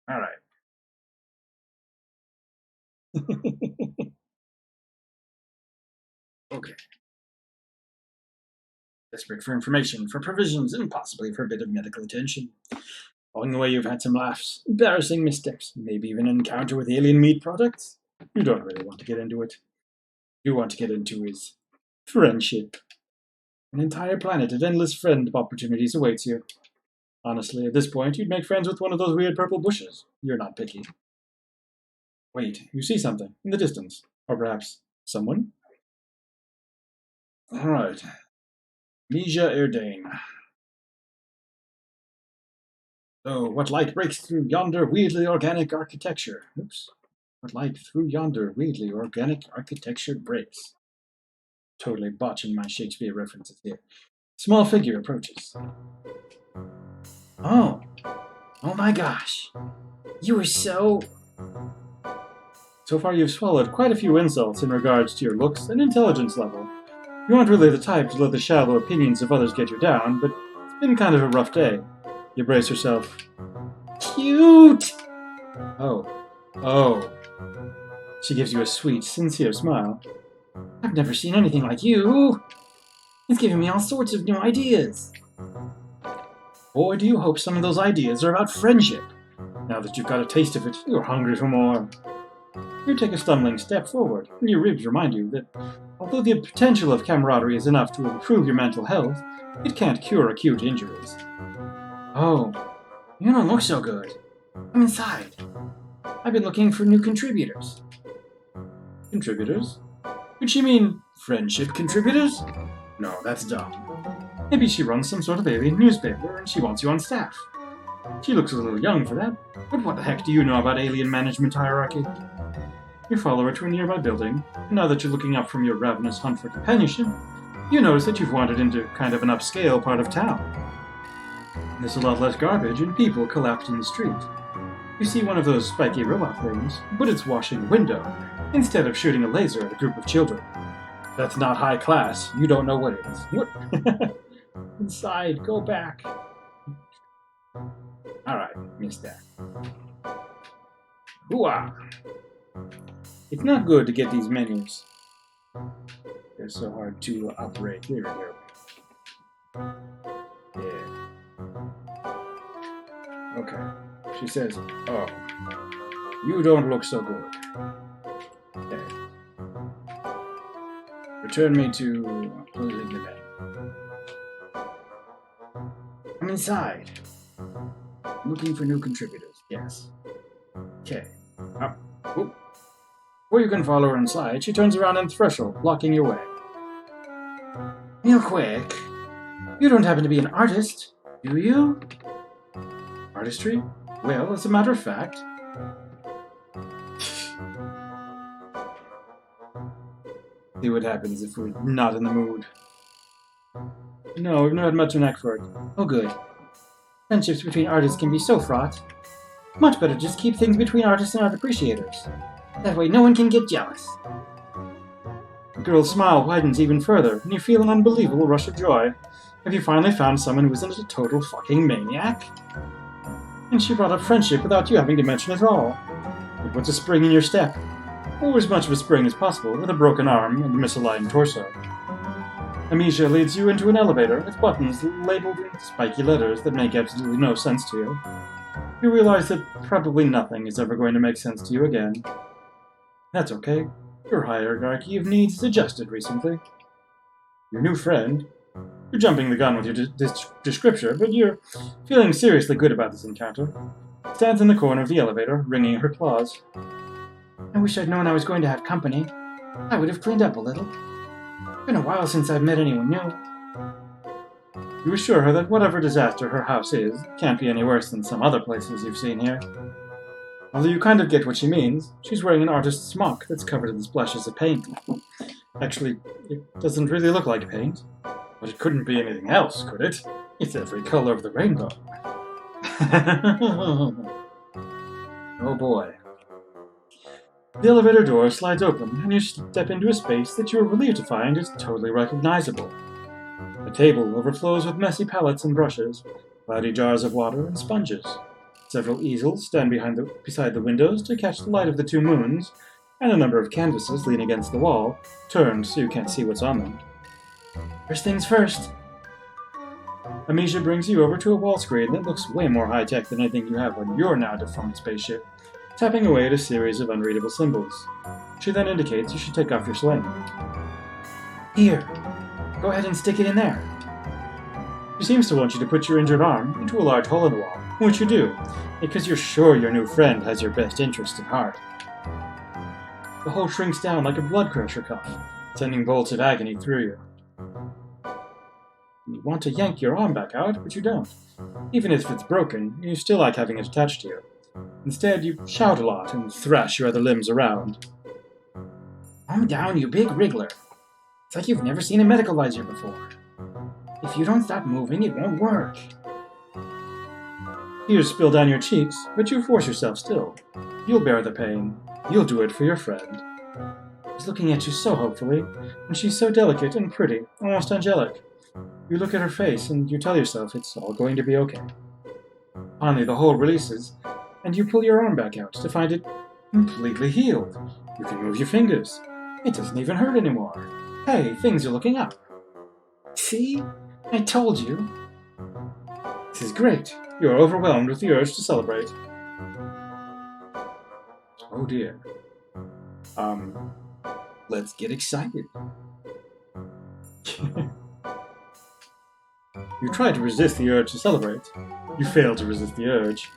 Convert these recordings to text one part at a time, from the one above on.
All right. Okay. Desperate for information, for provisions, and possibly for a bit of medical attention. Along the way, you've had some laughs, embarrassing missteps, maybe even an encounter with alien meat products. You don't really want to get into it. You want to get into is friendship. An entire planet of endless friend opportunities awaits you. Honestly, at this point, you'd make friends with one of those weird purple bushes. You're not picky. Wait, you see something in the distance. Or perhaps someone? All right. Amisia Erdehn. Oh, what light breaks through yonder weirdly organic architecture? Oops. What light through yonder weirdly organic architecture breaks? Totally botching my Shakespeare references here. Small figure approaches. Oh, oh my gosh. You were so... So far you've swallowed quite a few insults in regards to your looks and intelligence level. You aren't really the type to let the shallow opinions of others get you down, but it's been kind of a rough day. You brace yourself. Cute! Oh. Oh. She gives you a sweet, sincere smile. I've never seen anything like you. It's giving me all sorts of new ideas. Boy, do you hope some of those ideas are about friendship. Now that you've got a taste of it, you're hungry for more. You take a stumbling step forward, and your ribs remind you that although the potential of camaraderie is enough to improve your mental health, it can't cure acute injuries. Oh, you don't look so good. Come inside. I've been looking for new contributors. Contributors? Could she mean friendship contributors? No, that's dumb. Maybe she runs some sort of alien newspaper and she wants you on staff. She looks a little young for that, but what the heck do you know about alien management hierarchy? You follow her to a nearby building, and now that you're looking up from your ravenous hunt for companionship, you notice that you've wandered into kind of an upscale part of town. There's a lot less garbage and people collapsed in the street. You see one of those spiky robot things, but it's washing a window, instead of shooting a laser at a group of children. That's not high class. You don't know what it is. What? Inside, go back. Alright, missed that. Hooah! It's not good to get these menus. They're so hard to operate. Here we go. Yeah. Okay. She says, oh, you don't look so good. Okay. Return me to closing the bed. I'm inside. Looking for new contributors. Yes. Okay. Up. Oop. Before you can follow her inside, she turns around on the threshold, blocking your way. Real quick, you don't happen to be an artist, do you? Artistry? Well, as a matter of fact... See what happens if we're not in the mood. No, we've never had much of an knack for it. Oh good. Friendships between artists can be so fraught. Much better just keep things between artists and art appreciators. That way no one can get jealous. The girl's smile widens even further, and you feel an unbelievable rush of joy. Have you finally found someone who isn't a total fucking maniac? And she brought up friendship without you having to mention it at all. It puts a spring in your step. Or as much of a spring as possible, with a broken arm and misaligned torso. Amisia leads you into an elevator with buttons labeled in spiky letters that make absolutely no sense to you. You realize that probably nothing is ever going to make sense to you again. That's okay. Your hierarchy of needs has adjusted recently. Your new friend... You're jumping the gun with your description, but you're feeling seriously good about this encounter. Stands in the corner of the elevator, wringing her claws. I wish I'd known I was going to have company. I would have cleaned up a little. It's been a while since I've met anyone new. You assure her that whatever disaster her house is, can't be any worse than some other places you've seen here. Although you kind of get what she means, she's wearing an artist's smock that's covered in splashes of paint. Actually, it doesn't really look like paint. But it couldn't be anything else, could it? It's every color of the rainbow. Oh boy. The elevator door slides open, and you step into a space that you are relieved to find is totally recognizable. The table overflows with messy palettes and brushes, cloudy jars of water, and sponges. Several easels stand beside the windows to catch the light of the two moons, and a number of canvases lean against the wall, turned so you can't see what's on them. First things first. Amisia brings you over to a wall screen that looks way more high-tech than anything you have on your now defunct spaceship, tapping away at a series of unreadable symbols. She then indicates you should take off your sling. Here, go ahead and stick it in there. She seems to want you to put your injured arm into a large hole in the wall, which you do, because you're sure your new friend has your best interest at heart. The hole shrinks down like a blood pressure cuff, sending bolts of agony through you. You want to yank your arm back out, but you don't. Even if it's broken, you still like having it attached to you. Instead, you shout a lot and thrash your other limbs around. Calm down, you big wriggler. It's like you've never seen a medical visor before. If you don't stop moving, it won't work. Tears spill down your cheeks, but you force yourself still. You'll bear the pain. You'll do it for your friend. She's looking at you so hopefully, and she's so delicate and pretty, almost angelic. You look at her face, and you tell yourself it's all going to be okay. Finally, the hole releases, and you pull your arm back out to find it completely healed. You can move your fingers. It doesn't even hurt anymore. Hey, things are looking up. See? I told you. This is great. You are overwhelmed with the urge to celebrate. Oh dear. Let's get excited. You try to resist the urge to celebrate. You fail to resist the urge.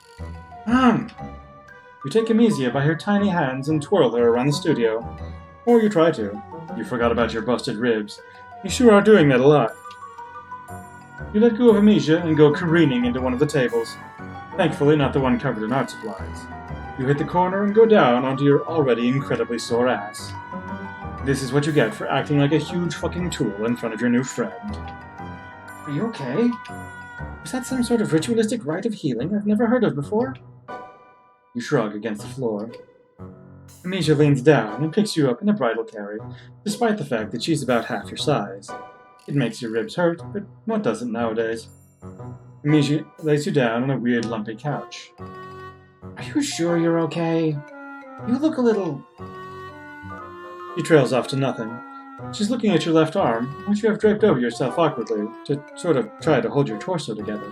You take Amisia by her tiny hands and twirl her around the studio. Or you try to. You forgot about your busted ribs. You sure are doing that a lot. You let go of Amisia and go careening into one of the tables. Thankfully not the one covered in art supplies. You hit the corner and go down onto your already incredibly sore ass. This is what you get for acting like a huge fucking tool in front of your new friend. Are you okay? Is that some sort of ritualistic rite of healing I've never heard of before? You shrug against the floor. Amisia leans down and picks you up in a bridal carry, despite the fact that she's about half your size. It makes your ribs hurt, but what doesn't nowadays? Amisia lays you down on a weird lumpy couch. Are you sure you're okay? You look a little... She trails off to nothing. She's looking at your left arm, which you have draped over yourself awkwardly, to sort of try to hold your torso together.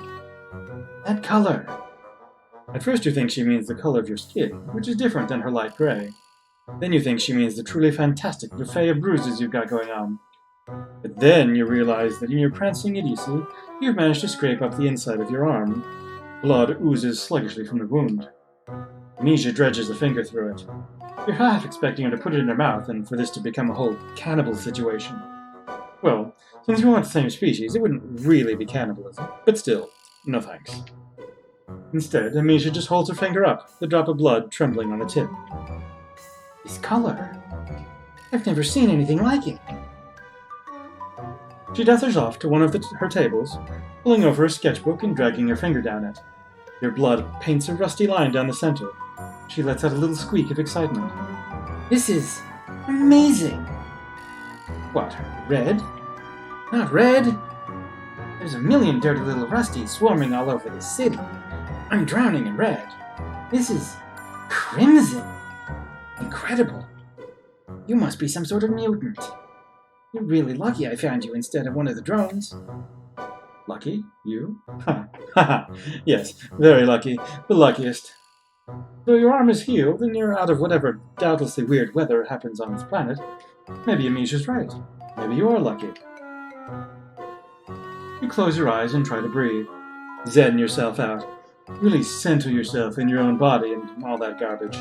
That color! At first you think she means the color of your skin, which is different than her light gray. Then you think she means the truly fantastic buffet of bruises you've got going on. But then you realize that in your prancing idiocy, you've managed to scrape up the inside of your arm. Blood oozes sluggishly from the wound. Amisia dredges a finger through it. You're half expecting her to put it in her mouth and for this to become a whole cannibal situation. Well, since you aren't the same species, it wouldn't really be cannibalism, but still, no thanks. Instead, Amisia just holds her finger up, the drop of blood trembling on the tip. This color! I've never seen anything like it! She dusters off to one of her tables, pulling over a sketchbook and dragging her finger down it. Your blood paints a rusty line down the center. She lets out a little squeak of excitement. This is amazing! What, red? Not red! There's a million dirty little rusties swarming all over this city. I'm drowning in red. This is crimson! Incredible! You must be some sort of mutant. You're really lucky I found you instead of one of the drones. Lucky? You? Ha ha! Yes, very lucky. The luckiest. Though your arm is healed and you're out of whatever doubtlessly weird weather happens on this planet, maybe Amisia's right. Maybe you are lucky. You close your eyes and try to breathe. Zen yourself out. Really center yourself in your own body and all that garbage.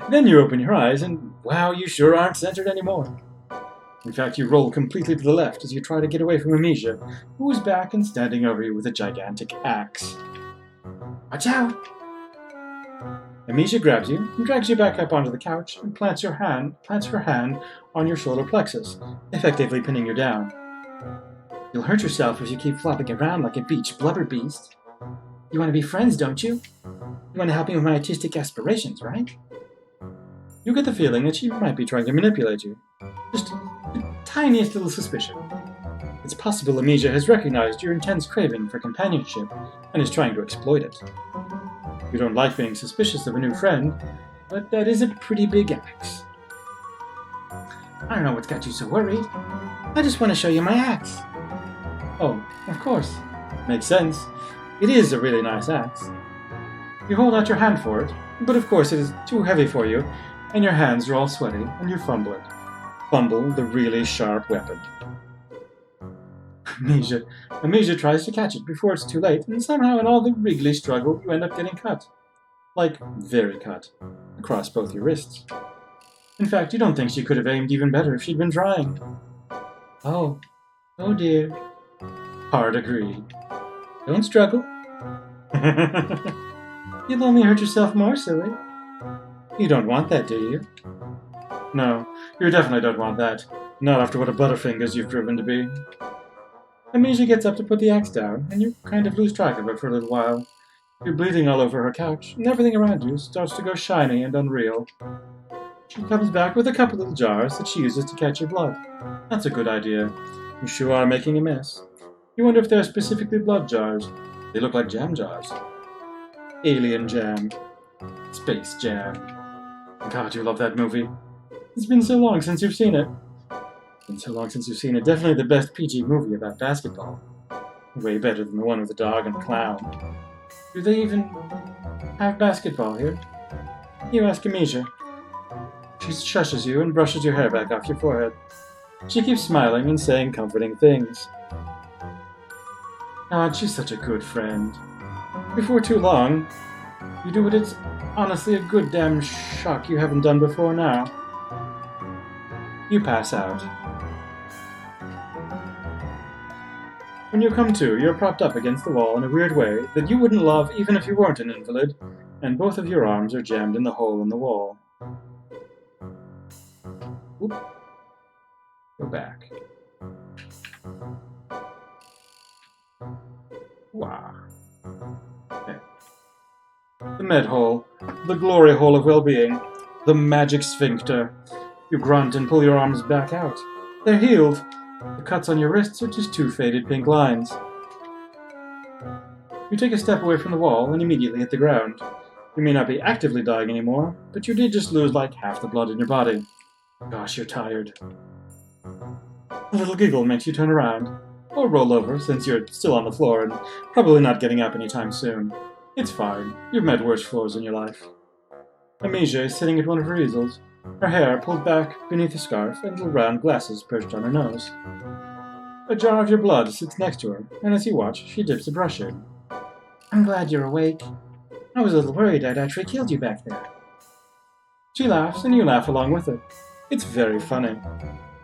Then you open your eyes and, wow, you sure aren't centered anymore. In fact, you roll completely to the left as you try to get away from Amisia, who is back and standing over you with a gigantic axe. Watch out! Amisia grabs you and drags you back up onto the couch and plants her hand on your solar plexus, effectively pinning you down. You'll hurt yourself if you keep flopping around like a beach blubber beast. You want to be friends, don't you? You want to help me with my artistic aspirations, right? You get the feeling that she might be trying to manipulate you. Just the tiniest little suspicion. It's It's possible Amisia has recognized your intense craving for companionship and is trying to exploit it. You don't like being suspicious of a new friend, but that is a pretty big axe. I don't know what's got you so worried. I just want to show you my axe. Oh, of course. Makes sense. It is a really nice axe. You hold out your hand for it, but of course it is too heavy for you, and your hands are all sweaty, and you fumble it. Fumble the really sharp weapon. Amisia tries to catch it before it's too late, and somehow in all the wriggly struggle you end up getting cut. Like, very cut. Across both your wrists. In fact, you don't think she could have aimed even better if she'd been trying. Oh dear. Hard agreed. Don't struggle. You'll only hurt yourself more, silly. You don't want that, do you? No, you definitely don't want that. Not after what a butterfingers you've proven to be. Amisia gets up to put the axe down, and you kind of lose track of her for a little while. You're bleeding all over her couch, and everything around you starts to go shiny and unreal. She comes back with a couple little jars that she uses to catch your blood. That's a good idea. You sure are making a mess. You wonder if they're specifically blood jars. They look like jam jars. Alien jam. Space jam. God, you love that movie. It's been so long since you've seen it. Definitely the best PG movie about basketball. Way better than the one with the dog and the clown. Do they even have basketball here? You ask Amisia. She shushes you and brushes your hair back off your forehead. She keeps smiling and saying comforting things. God, she's such a good friend. Before too long, you do what it's honestly a good damn shock you haven't done before now. You pass out. When you come to, you're propped up against the wall in a weird way that you wouldn't love even if you weren't an invalid, and both of your arms are jammed in the hole in the wall. Oop. Go back. Wow. Okay. The med hole, the glory hole of well-being, the magic sphincter. You grunt and pull your arms back out. They're healed. The cuts on your wrists are just two faded pink lines. You take a step away from the wall and immediately hit the ground. You may not be actively dying anymore, but you did just lose like half the blood in your body. Gosh, you're tired. A little giggle makes you turn around, or roll over since you're still on the floor and probably not getting up anytime soon. It's fine. You've met worse floors in your life. Amisia is sitting at one of her easels, her hair pulled back beneath a scarf and little round glasses perched on her nose. A jar of your blood sits next to her, and as you watch, she dips a brush in. I'm glad you're awake. I was a little worried I'd actually killed you back there. She laughs, and you laugh along with it. It's very funny.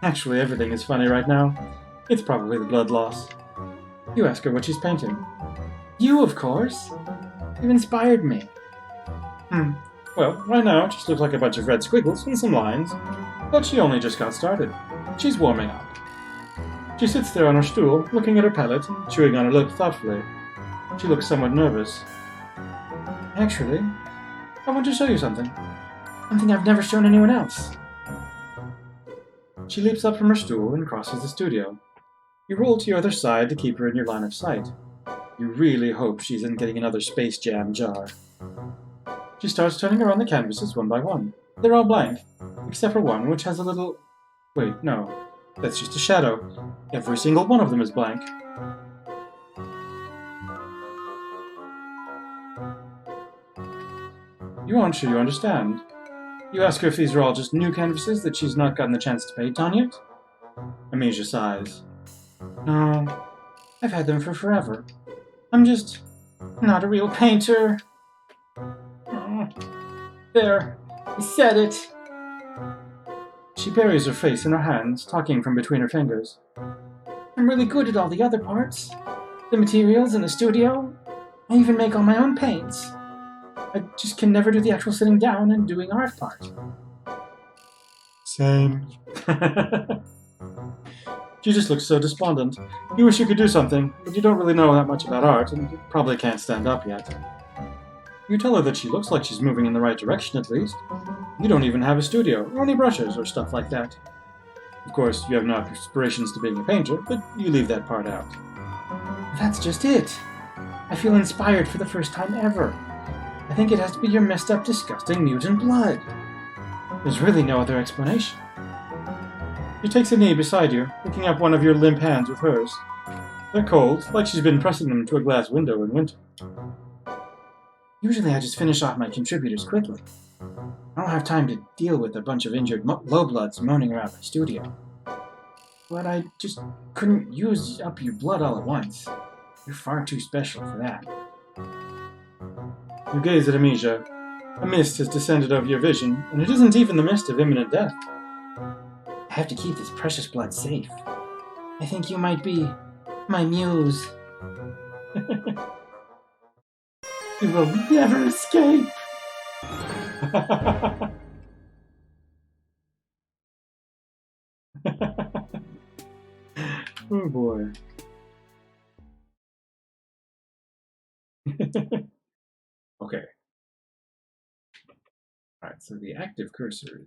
Actually, everything is funny right now. It's probably the blood loss. You ask her what she's painting. You, of course. You inspired me. Well, right now it just looks like a bunch of red squiggles and some lines, but she only just got started. She's warming up. She sits there on her stool, looking at her palette and chewing on her lip thoughtfully. She looks somewhat nervous. Actually, I want to show you something. Something I've never shown anyone else. She leaps up from her stool and crosses the studio. You roll to your other side to keep her in your line of sight. You really hope she isn't getting another Space Jam jar. She starts turning around the canvases one by one. They're all blank, except for one which has a little... Wait, no. That's just a shadow. Every single one of them is blank. You aren't sure you understand. You ask her if these are all just new canvases that she's not gotten the chance to paint on yet? Amisia sighs. No, I've had them for forever. I'm just not a real painter. There, I said it. She buries her face in her hands, talking from between her fingers. I'm really good at all the other parts. The materials in the studio. I even make all my own paints. I just can never do the actual sitting down and doing art part. Same. She just looks so despondent. You wish you could do something, but you don't really know that much about art, and you probably can't stand up yet. You tell her that she looks like she's moving in the right direction at least. You don't even have a studio, or any brushes or stuff like that. Of course, you have no aspirations to being a painter, but you leave that part out. That's just it. I feel inspired for the first time ever. I think it has to be your messed up, disgusting mutant blood. There's really no other explanation. She takes a knee beside you, picking up one of your limp hands with hers. They're cold, like she's been pressing them to a glass window in winter. Usually I just finish off my contributors quickly. I don't have time to deal with a bunch of injured low-bloods moaning around my studio. But I just couldn't use up your blood all at once. You're far too special for that. You gaze at Amisia. A mist has descended over your vision, and it isn't even the mist of imminent death. I have to keep this precious blood safe. I think you might be my muse. You will never escape! Oh boy. Okay. Alright, so the active cursor.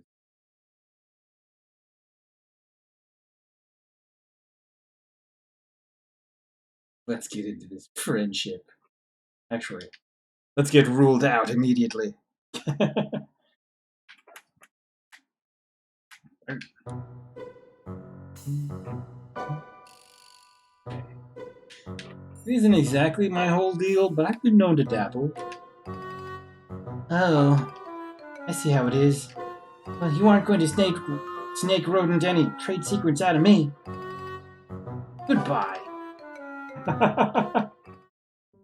Let's get into this friendship. Actually, let's get ruled out immediately. It isn't exactly my whole deal, but I've been known to dabble. Oh, I see how it is. Well, you aren't going to snake rodent any trade secrets out of me. Goodbye.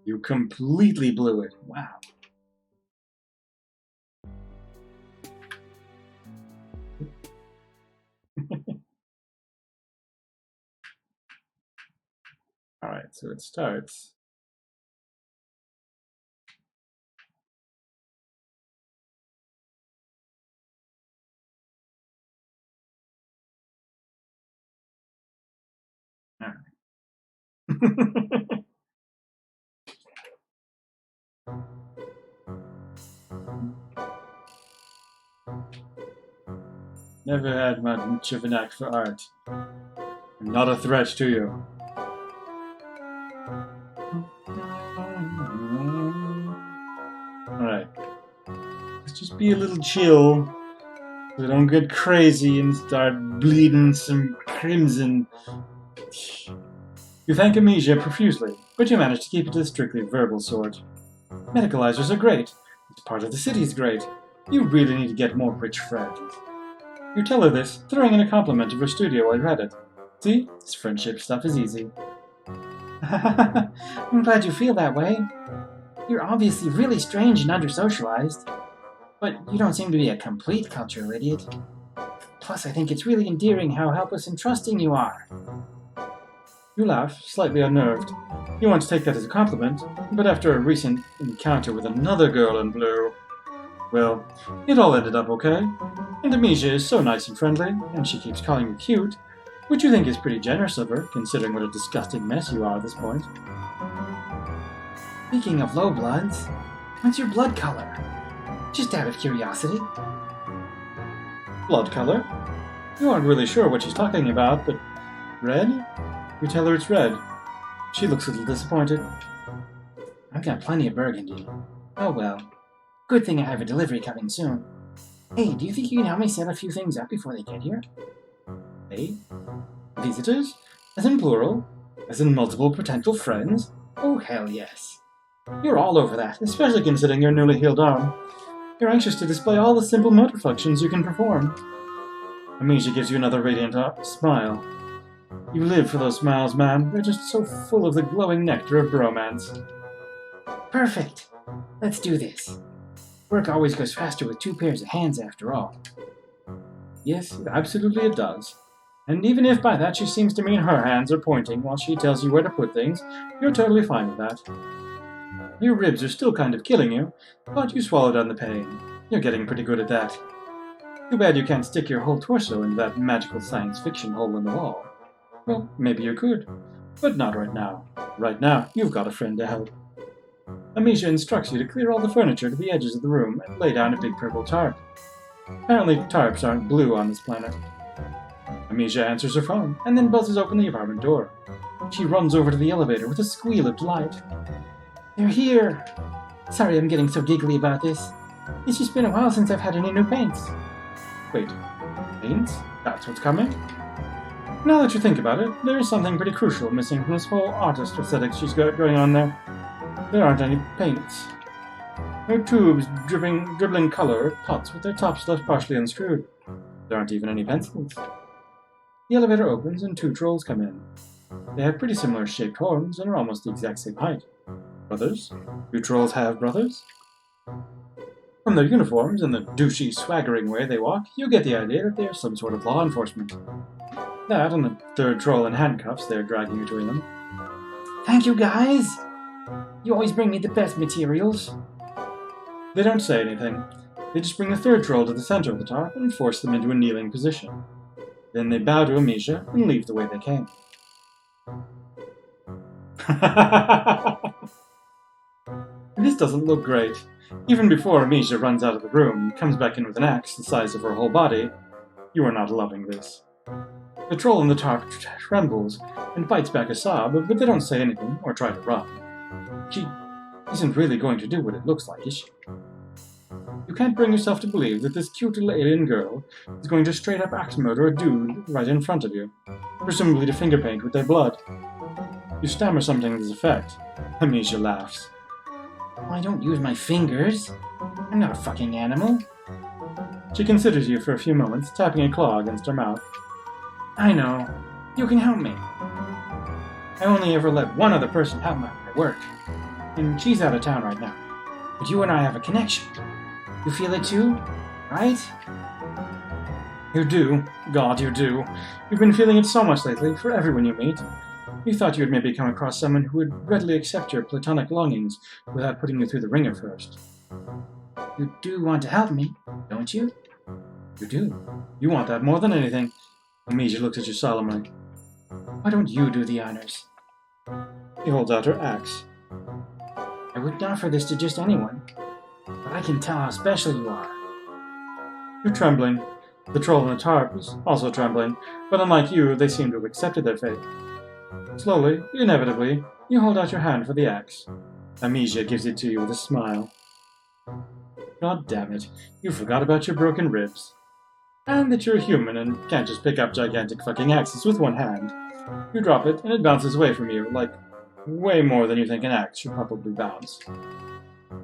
You completely blew it. Wow. Alright, so it starts. Alright. Never had much of a knack for art. I'm not a threat to you. Alright. Let's just be a little chill. So don't get crazy and start bleeding some crimson. You thank Amisia profusely, but you manage to keep it to the strictly verbal sort. Medicalizers are great. This part of the city is great. You really need to get more rich friends. You tell her this, throwing in a compliment of her studio while you read it. See? This friendship stuff is easy. I'm glad you feel that way. You're obviously really strange and under-socialized. But you don't seem to be a complete cultural idiot. Plus, I think it's really endearing how helpless and trusting you are. You laugh, slightly unnerved. You want to take that as a compliment, but after a recent encounter with another girl in blue... Well, it all ended up okay. And Amisia is so nice and friendly, and she keeps calling you cute, which you think is pretty generous of her, considering what a disgusting mess you are at this point. Speaking of low bloods, what's your blood color? Just out of curiosity. Blood color? You aren't really sure what she's talking about, but... Red? You tell her it's red. She looks a little disappointed. I've got plenty of burgundy. Oh well. Good thing I have a delivery coming soon. Hey, do you think you can help me set a few things up before they get here? Hey? Visitors? As in plural? As in multiple potential friends? Oh, hell yes. You're all over that, especially considering your newly healed arm. You're anxious to display all the simple motor functions you can perform. Amisia gives you another radiant smile. You live for those smiles, man. They're just so full of the glowing nectar of bromance. Perfect. Let's do this. Work always goes faster with two pairs of hands, after all. Yes, absolutely it does. And even if by that she seems to mean her hands are pointing while she tells you where to put things, you're totally fine with that. Your ribs are still kind of killing you, but you swallow down the pain. You're getting pretty good at that. Too bad you can't stick your whole torso into that magical science fiction hole in the wall. Well, maybe you could, but not right now. Right now, you've got a friend to help. Amisia instructs you to clear all the furniture to the edges of the room and lay down a big purple tarp. Apparently, tarps aren't blue on this planet. Amisia answers her phone, and then buzzes open the apartment door. She runs over to the elevator with a squeal of delight. They're here! Sorry I'm getting so giggly about this. It's just been a while since I've had any new paints. Wait, paints? That's what's coming? Now that you think about it, there is something pretty crucial missing from this whole artist aesthetic she's got going on there. There aren't any paints. There are tubes dribbling color at pots with their tops left partially unscrewed. There aren't even any pencils. The elevator opens and 2 trolls come in. They have pretty similar shaped horns and are almost the exact same height. Brothers? Do trolls have brothers? From their uniforms and the douchey, swaggering way they walk, you get the idea that they are some sort of law enforcement. That and the 3rd troll in handcuffs they are dragging between them. Thank you, guys! You always bring me the best materials. They don't say anything. They just bring the 3rd troll to the center of the tarp and force them into a kneeling position. Then they bow to Amisia and leave the way they came. This doesn't look great. Even before Amisia runs out of the room and comes back in with an axe the size of her whole body, you are not loving this. The troll in the tarp trembles and bites back a sob, but they don't say anything or try to run. She isn't really going to do what it looks like, is she? You can't bring yourself to believe that this cute little alien girl is going to straight up axe murder a dude right in front of you, presumably to finger paint with their blood. You stammer something to this effect. Amisia laughs. I don't use my fingers. I'm not a fucking animal. She considers you for a few moments, tapping a claw against her mouth. I know. You can help me. I only ever let one other person help me at work, and she's out of town right now. But you and I have a connection. You feel it too, right? You do. God, you do. You've been feeling it so much lately, for everyone you meet. You thought you would maybe come across someone who would readily accept your platonic longings without putting you through the ringer first. You do want to help me, don't you? You do. You want that more than anything. Amisia looks at you solemnly. Why don't you do the honors? She holds out her axe. I wouldn't offer this to just anyone, but I can tell how special you are. You're trembling. The troll in the tarp is also trembling, but unlike you, they seem to have accepted their fate. Slowly, inevitably, you hold out your hand for the axe. Amisia gives it to you with a smile. God damn it, you forgot about your broken ribs. And that you're a human and can't just pick up gigantic fucking axes with one hand. You drop it, and it bounces away from you, like way more than you think an axe should probably bounce.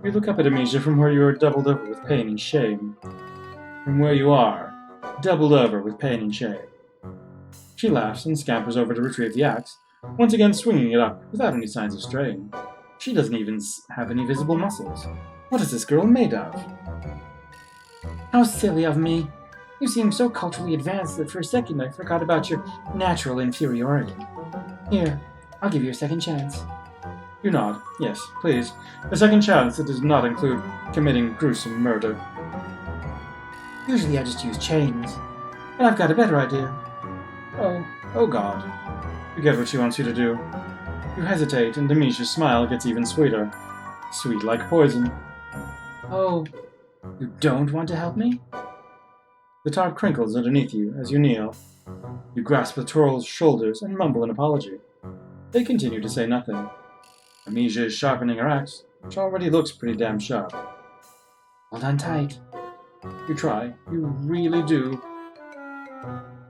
You look up at Amisia from where you are doubled over with pain and shame. From where you are, doubled over with pain and shame. She laughs and scampers over to retrieve the axe, once again swinging it up without any signs of strain. She doesn't even have any visible muscles. What is this girl made of? How silly of me. You seem so culturally advanced that for a second I forgot about your natural inferiority. Here, I'll give you a second chance. You nod. Yes, please. A second chance that does not include committing gruesome murder. Usually I just use chains, but I've got a better idea. Oh God. You get what she wants you to do. You hesitate, and Amisia's smile gets even sweeter. Sweet like poison. Oh, you don't want to help me? The tarp crinkles underneath you as you kneel. You grasp the troll's shoulders and mumble an apology. They continue to say nothing. Amisia is sharpening her axe, which already looks pretty damn sharp. Hold on tight. You try. You really do.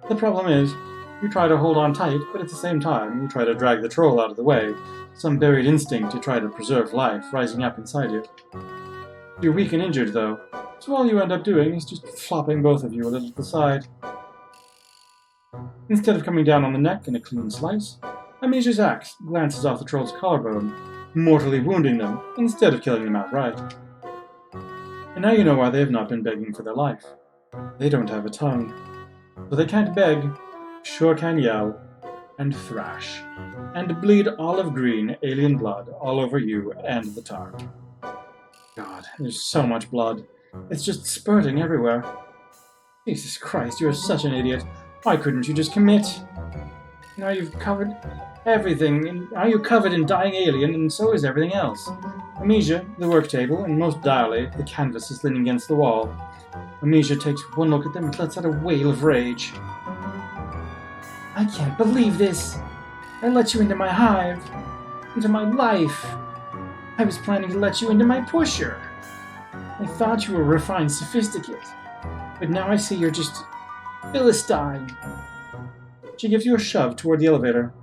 The problem is, you try to hold on tight, but at the same time, you try to drag the troll out of the way, some buried instinct to try to preserve life rising up inside you. You're weak and injured, though, so all you end up doing is just flopping both of you a little to the side. Instead of coming down on the neck in a clean slice, Amisia's axe glances off the troll's collarbone, mortally wounding them instead of killing them outright. And now you know why they have not been begging for their life. They don't have a tongue. So they can't beg, sure can yell, and thrash, and bleed olive green alien blood all over you and the tarp. God, there's so much blood. It's just spurting everywhere. Jesus Christ, you're such an idiot. Why couldn't you just commit? Now you've covered everything, and now you're covered in dying alien, and so is everything else. Amisia, the work table, and most direly, the canvas is leaning against the wall. Amisia takes one look at them and lets out a wail of rage. I can't believe this. I let you into my hive, into my life. I was planning to let you into my pusher. I thought you were refined, sophisticate, but now I see you're just Philistine. She gives you a shove toward the elevator.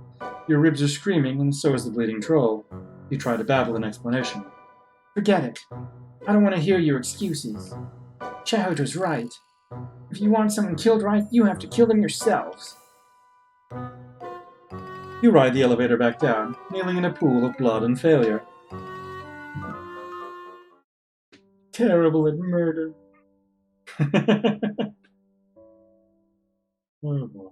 Your ribs are screaming, and so is the bleeding troll. You try to babble an explanation. Forget it. I don't want to hear your excuses. Chahut was right. If you want someone killed right, you have to kill them yourselves. You ride the elevator back down, kneeling in a pool of blood and failure. Terrible at murder. Oh boy.